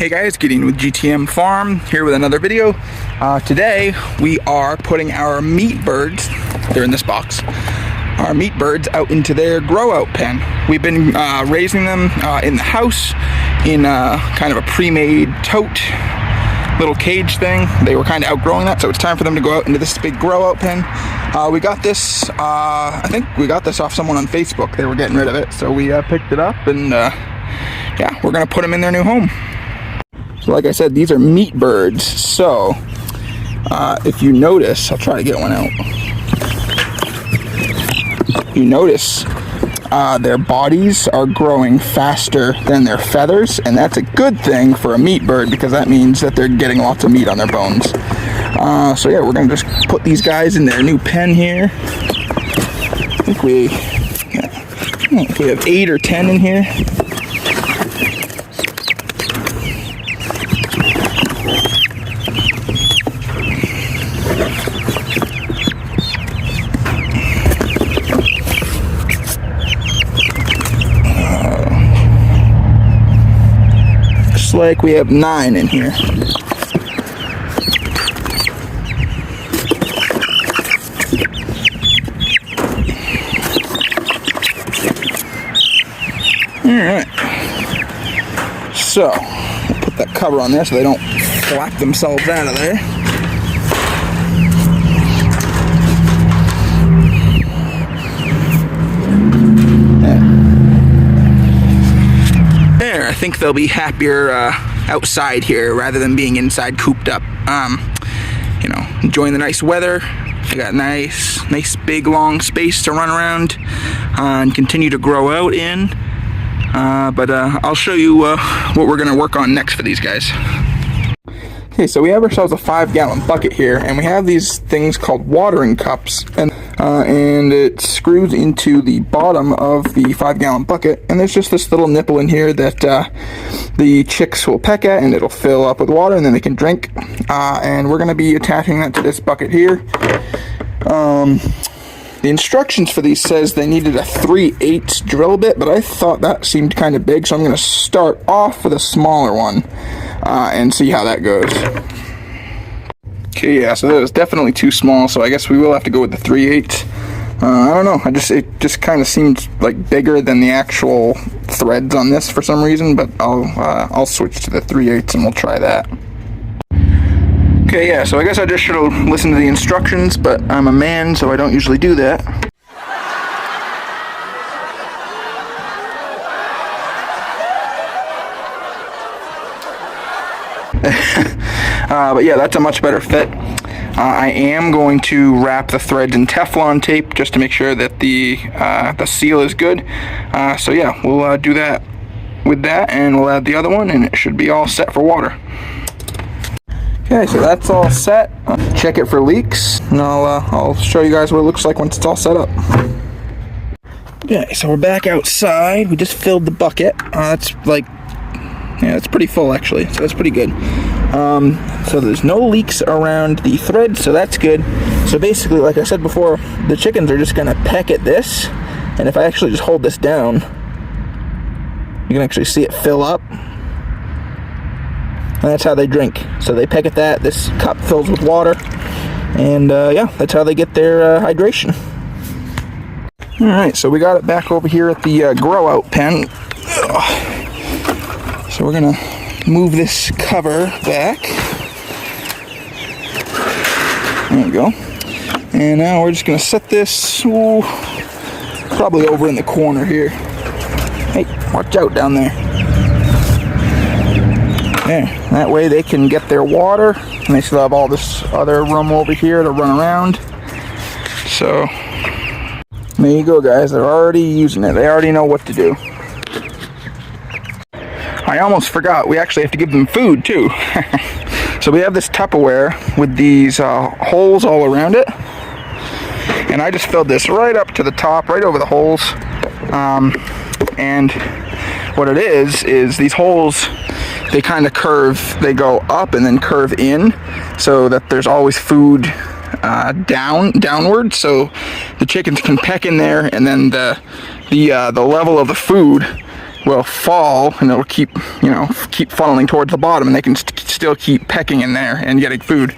Hey guys, G.T.M with G.T.M Farm, here with another video. Today we are putting our meat birds, they're in this box, our meat birds out into their grow out pen. We've been raising them in the house in kind of a pre-made tote little cage thing. They were kind of outgrowing that, so it's time for them to go out into this big grow out pen. We got this, I think we got this off someone on Facebook. They were getting rid of it, so we picked it up and yeah, we're gonna put them in their new home. So like I said, these are meat birds. So if you notice, I'll try to get one out. You notice their bodies are growing faster than their feathers, and that's a good thing for a meat bird because that means that they're getting lots of meat on their bones. So yeah, we're gonna just put these guys in their new pen here. I think we have 8 or 10 in here. Like we have 9 in here. Alright. So, we'll put that cover on there so they don't flap themselves out of there. I think they'll be happier outside here rather than being inside cooped up. You know, enjoying the nice weather. They got nice big long space to run around and continue to grow out in. But I'll show you what we're gonna work on next for these guys. Okay, so we have ourselves a 5-gallon bucket here, and we have these things called watering cups, and it screws into the bottom of the 5-gallon bucket, and there's just this little nipple in here that the chicks will peck at, and it'll fill up with water, and then they can drink. And we're going to be attaching that to this bucket here. The instructions for these says they needed a 3/8 drill bit, but I thought that seemed kind of big, so I'm going to start off with a smaller one and see how that goes. Okay, yeah, so that was definitely too small, so I guess we will have to go with the 3/8. I don't know, it just kind of seemed like bigger than the actual threads on this for some reason, but I'll switch to the 3/8 and we'll try that. Okay, yeah, so I guess I just should have listened to the instructions, but I'm a man, so I don't usually do that. But yeah, that's a much better fit. I am going to wrap the threads in Teflon tape just to make sure that the seal is good. So yeah, we'll do that with that, and we'll add the other one, and it should be all set for water. Okay, so that's all set. Check it for leaks, and I'll show you guys what it looks like once it's all set up. Okay, so we're back outside. We just filled the bucket. It's like, yeah, it's pretty full actually, so that's pretty good. So there's no leaks around the thread, so that's good. So basically, like I said before, the chickens are just gonna peck at this, and if I actually just hold this down, you can actually see it fill up. And that's how they drink. So they peck at that, this cup fills with water, and yeah, that's how they get their hydration. Alright, so we got it back over here at the grow out pen. So we're gonna move this cover back. There we go. And now we're just gonna set this probably over in the corner here. Hey, watch out down there. There, that way they can get their water, and they still have all this other room over here to run around. So, there you go guys, they're already using it. They already know what to do. I almost forgot, we actually have to give them food too. So we have this Tupperware with these holes all around it. And I just filled this right up to the top, right over the holes. And what it is these holes, they kind of curve, they go up and then curve in, so that there's always food downward, so the chickens can peck in there, and then the level of the food will fall, and it'll keep, you know, keep funneling towards the bottom, and they can still keep pecking in there and getting food.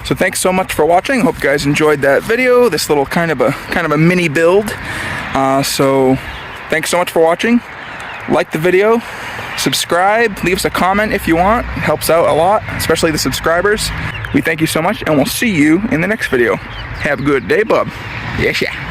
So thanks so much for watching. Hope you guys enjoyed that video. This little kind of a mini build. So thanks so much for watching. Like the video, subscribe, leave us a comment if you want. It helps out a lot, especially the subscribers. We thank you so much, and we'll see you in the next video. Have a good day, bub. Yes, yeah.